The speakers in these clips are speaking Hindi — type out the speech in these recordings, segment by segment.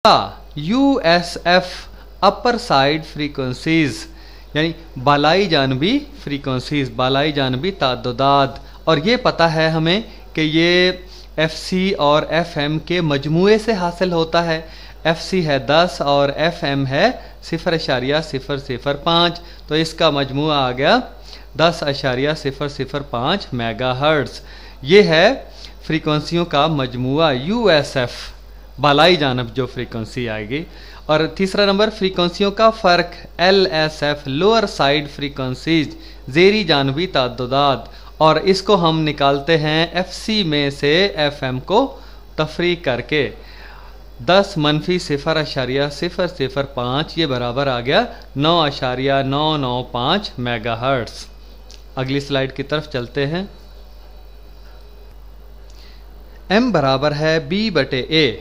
USF अपर साइड फ्रीक्वेंसीज यानी बालाई जानबी फ्रीक्वेंसीज, बालाई जानबी तादाद। और ये पता है हमें कि ये FC और FM के मजमूए से हासिल होता है। FC है 10 और FM है 0.005, तो इसका मजमूआ आ गया 10.005 मेगाहर्ट्ज़। ये है फ्रीक्वेंसियों का मजमूआ USF, बालाई जानब जो फ्रीक्वेंसी आएगी। और तीसरा नंबर फ्रीक्वेंसियों का फ़र्क LSF, लोअर साइड फ्रीक्वेंसीज, ज़ेरी जानबी तादाद। और इसको हम निकालते हैं FC में से FM को तफरीक करके 10 - 0.005, ये बराबर आ गया 9.995 मेगाहर्ट्ज़। अगली स्लाइड की तरफ चलते हैं। M बराबर है B/A।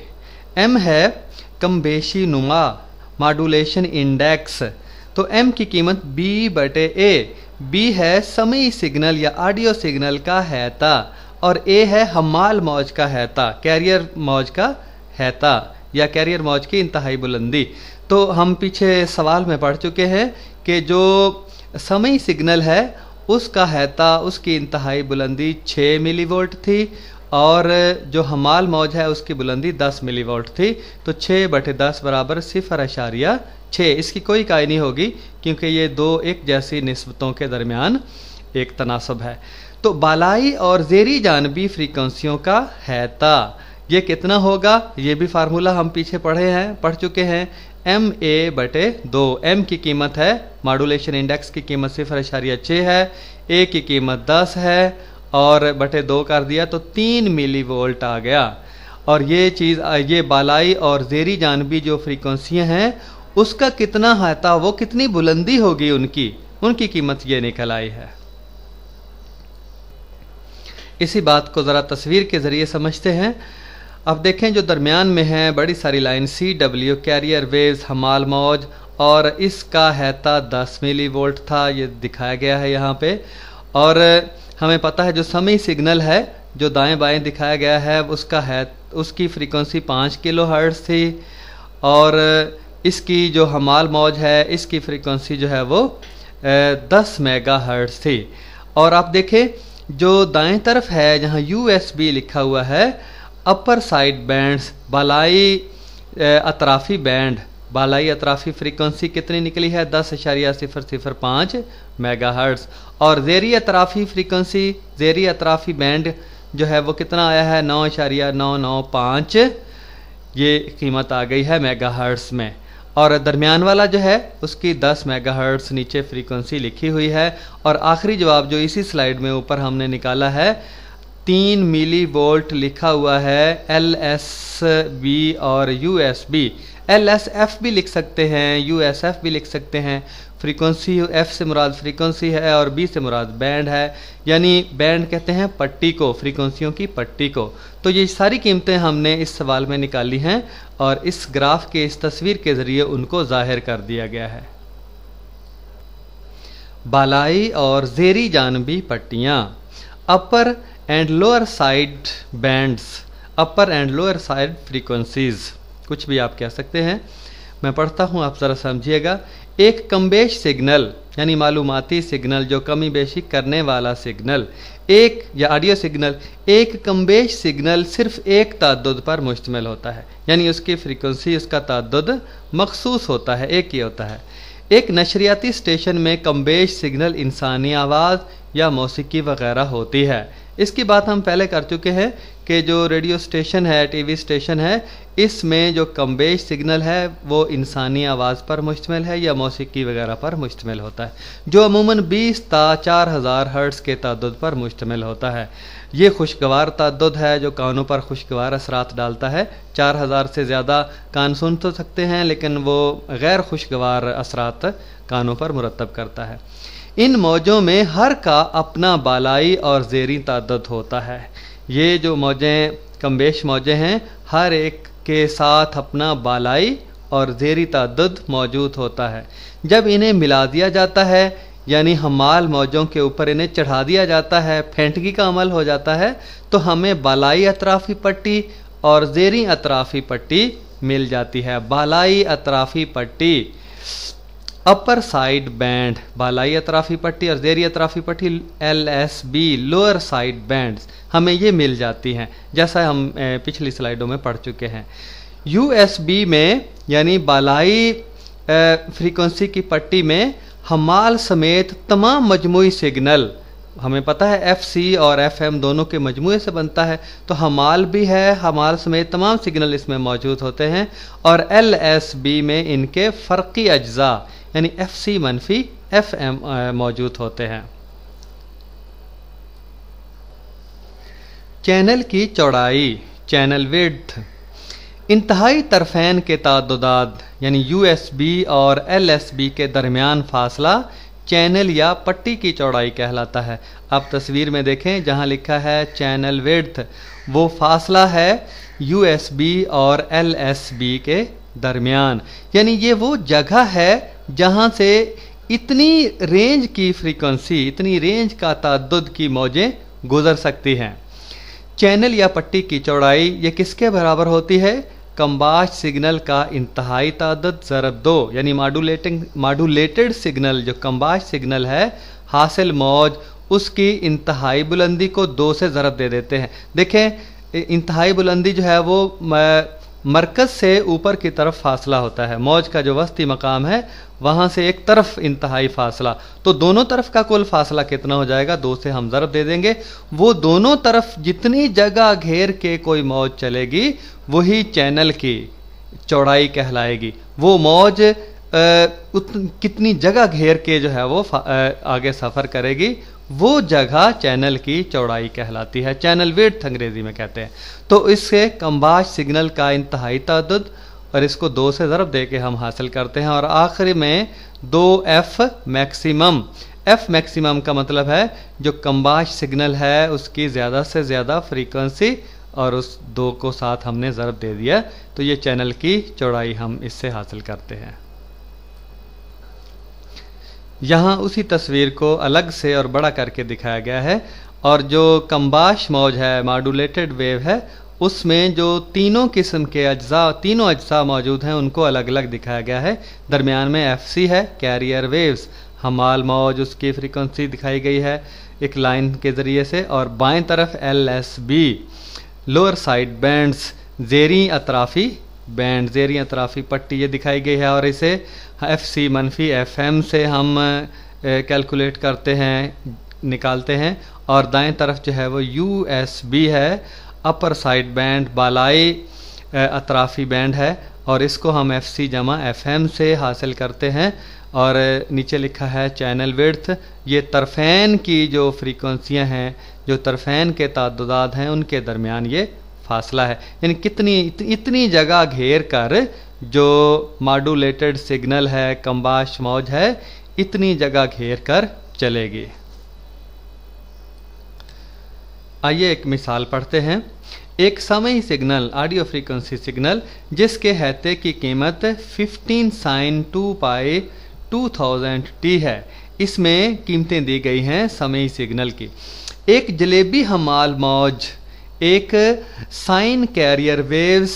M है कमबेशी नुमा, मॉड्यूलेशन इंडेक्स। तो M की कीमत B/A। B है समई सिग्नल या ऑडियो सिग्नल का हैता और A है हमाल मौज का हैता, कैरियर मौज का हैता या कैरियर मौज की इंतहाई बुलंदी। तो हम पीछे सवाल में पढ़ चुके हैं कि जो समई सिग्नल है उसका हैता, उसकी इंतहाई बुलंदी 6 मिलीवोल्ट थी और जो हमाल मौज है उसकी बुलंदी 10 मिलीवोल्ट थी। तो 6/10 बराबर 0.6। इसकी कोई इकाई नहीं होगी क्योंकि ये दो एक जैसी निस्बतों के दरमियान एक तनासब है। तो बालाई और ज़ेरी जानबी फ्रीक्वेंसियों का हैता ये कितना होगा, ये भी फार्मूला हम पीछे पढ़ चुके हैं। MA/2। M की कीमत है, मॉड्यूलेशन इंडेक्स की कीमत 0.6 है, A की कीमत 10 है और बटे 2 कर दिया तो 3 मिलीवोल्ट आ गया। और ये बालाई और ज़ेरी जानबी जो फ्रीक्वेंसियाँ हैं उसका कितना हैता, वो कितनी बुलंदी होगी उनकी कीमत ये निकल आई है। इसी बात को ज़रा तस्वीर के ज़रिए समझते हैं। अब देखें जो दरमियान में है बड़ी सारी लाइन CW, कैरियर वेव्स, हमाल मौज, और इसका हैता 10 मिलीवोल्ट था, ये दिखाया गया है यहाँ पे। और हमें पता है जो समय सिग्नल है जो दाएं बाएं दिखाया गया है उसकी फ्रीक्वेंसी 5 किलोहर्ट्ज़ थी और इसकी जो हमाल मौज है इसकी फ्रीक्वेंसी जो है वो 10 मेगाहर्ट्ज़ थी। और आप देखें जो दाएं तरफ है जहाँ USB लिखा हुआ है, अपर साइड बैंड्स, बालाई अतराफ़ी बैंड, बालाई अतराफ़ी फ्रीक्वेंसी कितनी निकली है 10.005 मेगाहर्ट्ज़। और ज़ेरी अतराफ़ी फ्रीक्वेंसी, ज़ेरी अतराफ़ी बैंड जो है वो कितना आया है 9.995, ये कीमत आ गई है मेगाहर्ट्ज़ में। और दरमियान वाला जो है उसकी 10 मेगाहर्ट्ज़ नीचे फ्रीक्वेंसी लिखी हुई है। और आखिरी जवाब जो इसी स्लाइड में ऊपर हमने निकाला है 3 मिलीवोल्ट लिखा हुआ है LSB और USB। LSF भी लिख सकते हैं, USF भी लिख सकते हैं। फ्रीक्वेंसी F से मुराद फ्रीक्वेंसी है और B से मुराद बैंड है, यानी बैंड कहते हैं पट्टी को, फ्रीक्वेंसियों की पट्टी को। तो ये सारी कीमतें हमने इस सवाल में निकाली हैं और इस ग्राफ के इस तस्वीर के ज़रिए उनको ज़ाहिर कर दिया गया है। बालाई और ज़ेरी जानबी पट्टियाँ, upper and lower side bands, upper and lower side frequencies, कुछ भी आप कह सकते हैं। मैं पढ़ता हूँ, आप ज़रा समझिएगा। एक कमबेश सिग्नल यानी मालूमाती सिग्नल जो कमी बेशी करने वाला सिग्नल, एक या ऑडियो सिग्नल, एक कमबेश सिग्नल सिर्फ एक ताद्दुद पर मुश्तमिल होता है, यानी उसकी फ्रीक्वेंसी, उसका ताद्दुद मखसूस होता है, एक ही होता है। एक नशरियाती स्टेशन में कमबेश सिग्नल इंसानी आवाज़ या मौसीकी वगैरह होती है। इसकी बात हम पहले कर चुके हैं कि जो रेडियो स्टेशन है, TV स्टेशन है, इसमें जो कमबेश सिग्नल है वो इंसानी आवाज़ पर मुश्तमिल है या मौसीकी वगैरह पर मुश्तमिल होता है, जो अमूमन 20 ता 4000 हर्ट्ज़ के ताद्दुद पर मुश्तमिल होता है। ये खुशगवार ताद्दुद है जो कानों पर खुशगवार असरात डालता है। 4000 से ज़्यादा कान सुन तो सकते हैं लेकिन वो गैर खुशगवार असरात कानों पर मुरतब करता है। इन मौजों में हर का अपना बालाई और ज़ेरी ताद्दुद होता है। ये जो मौजें कमबेश मौजें हैं हर एक के साथ अपना बालाई और ज़ेरी ताद्दुद मौजूद होता है। जब इन्हें मिला दिया जाता है यानी हमाल मौजों के ऊपर इन्हें चढ़ा दिया जाता है, फेंटगी का अमल हो जाता है, तो हमें बालाई अतराफ़ी पट्टी और ज़ेरी अतराफ़ी पट्टी मिल जाती है। बालाई अतराफी पट्टी, अपर साइड बैंड, बालाई अतराफी पट्टी और ज़ेरी अतराफी पट्टी LSB लोअर साइड बैंड्स हमें ये मिल जाती हैं, जैसा हम पिछली स्लाइडों में पढ़ चुके हैं। USB में यानी बालाई फ्रीक्वेंसी की पट्टी में हमाल समेत तमाम मजमूई सिग्नल, हमें पता है FC और FM दोनों के मजमूए से बनता है, तो हमाल भी है, हमाल समेत तमाम सिग्नल इसमें मौजूद होते हैं। और LSB में इनके फ़र्क़ी अज्जा यानी FC मनफी FM मौजूद होते हैं। चैनल की चौड़ाई, चैनल विड्थ, इंतहाई तरफेन के तादाद यानी USB और LSB के दरमियान फासला चैनल या पट्टी की चौड़ाई कहलाता है। आप तस्वीर में देखें जहां लिखा है चैनल विड्थ, वो फासला है USB और LSB के दरमियान, यानी ये वो जगह है जहां से इतनी रेंज की फ्रीक्वेंसी, इतनी रेंज का ताद्दुद की मौजें गुजर सकती हैं। चैनल या पट्टी की चौड़ाई ये किसके बराबर होती है? कम्बाश सिग्नल का इंतहाई तादाद ज़रब 2, यानी मॉड्यूलेटेड सिग्नल जो कम्बाश सिग्नल है हासिल मौज उसकी इंतहाई बुलंदी को 2 से ज़रब दे देते हैं। देखें इंतहाई बुलंदी जो है वो मरकज़ से ऊपर की तरफ फासला होता है, मौज का जो वस्ती मकाम है वहाँ से एक तरफ इंतहाई फासला, तो दोनों तरफ का कुल फासला कितना हो जाएगा? 2 से हम ज़रब दे देंगे। वो दोनों तरफ जितनी जगह घेर के कोई मौज चलेगी वही चैनल की चौड़ाई कहलाएगी। वो मौज कितनी जगह घेर के जो है वो आगे सफ़र करेगी, वो जगह चैनल की चौड़ाई कहलाती है, चैनल विड्थ अंग्रेजी में कहते हैं। तो इससे कम्बाश सिग्नल का इंतहाई तादाद और इसको 2 से ज़रब दे के हम हासिल करते हैं। और आखिर में 2F मैक्सिमम, F मैक्सिमम का मतलब है जो कम्बाश सिग्नल है उसकी ज़्यादा से ज़्यादा फ्रीक्वेंसी, और उस 2 को साथ हमने ज़रब दे दिया, तो ये चैनल की चौड़ाई हम इससे हासिल करते हैं। यहाँ उसी तस्वीर को अलग से और बड़ा करके दिखाया गया है, और जो कम्बाश मौज है, मॉड्यूलेटेड वेव है, उसमें जो तीनों किस्म के अज्जा, तीनों अज्जा मौजूद हैं उनको अलग अलग दिखाया गया है। दरमियान में FC है, कैरियर वेव्स, हमाल मौज उसकी फ्रीक्वेंसी दिखाई गई है एक लाइन के ज़रिए से, और बाएं तरफ LSB लोअर साइड बैंड्स, ज़ेरी अतराफ़ी बैंड, ज़ेरी अतराफ़ी पट्टी ये दिखाई गई है, और इसे FC मनफी FM से हम कैलकुलेट करते हैं, निकालते हैं। और दाएं तरफ जो है वो USB है, अपर साइड बैंड, बालाई अतराफ़ी बैंड है, और इसको हम FC जमा FM से हासिल करते हैं। और नीचे लिखा है चैनल विड्थ, ये तरफेन की जो फ्रीक्वेंसियाँ हैं, जो तरफेन के तादाद हैं उनके दरमियान ये फासला है, यानी इतनी जगह घेर कर जो मॉड्यूलेटेड सिग्नल है, कम्बाश मौज है, इतनी जगह घेर कर चलेगी। आइए एक मिसाल पढ़ते हैं। एक समई सिग्नल, ऑडियो फ्रीक्वेंसी सिग्नल, जिसके हैते की कीमत 15 sin 2 पाई 2000t है। इसमें कीमतें दी गई हैं समई सिग्नल की। एक जलेबी हमाल मौज, एक साइन कैरियर वेव्स,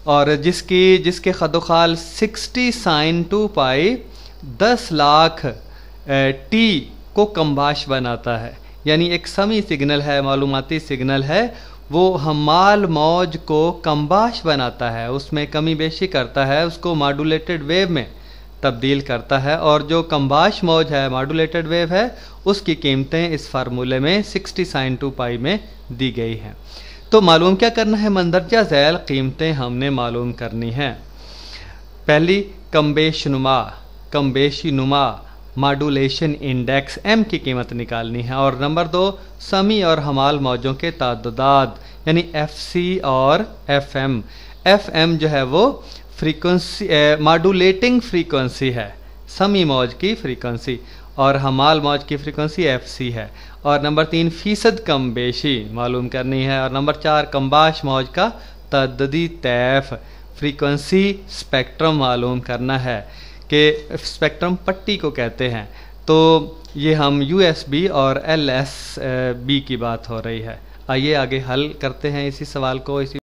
और जिसके खदोखाल 60 sin 2 पाई 10 लाख टी को कम्बाश बनाता है। यानी एक समी सिग्नल है, मालूमाती सिग्नल है, वो हमाल मौज को कम्बाश बनाता है, उसमें कमी बेशी करता है, उसको मॉड्यूलेटेड वेव में तब्दील करता है। और जो कम्बाश मौज है, मॉड्यूलेटेड वेव है, उसकी कीमतें इस फार्मूले में 60 sin 2 पाई में दी गई हैं। तो मालूम क्या करना है? मंदरजा झैल कीमतें हमने मालूम करनी हैं। पहली कमबेशी नुमा मॉड्यूलेशन इंडेक्स M की कीमत निकालनी है। और नंबर 2 समी और हमाल मौजों के तादाद यानी FC और FM। FM जो है वो फ्रीक्वेंसी मॉड्यूलेटिंग फ्रीक्वेंसी है, समी मौज की फ्रीक्वेंसी, और हमाल मौज की फ्रीक्वेंसी FC है। और नंबर 3 फीसद कम बेशी मालूम करनी है। और नंबर 4 कम्बाश मौज का तअद्दुदी तैफ फ्रीक्वेंसी स्पेक्ट्रम मालूम करना है कि स्पेक्ट्रम पट्टी को कहते हैं। तो ये हम USB और LSB की बात हो रही है। आइए आगे हल करते हैं इसी सवाल को। इसी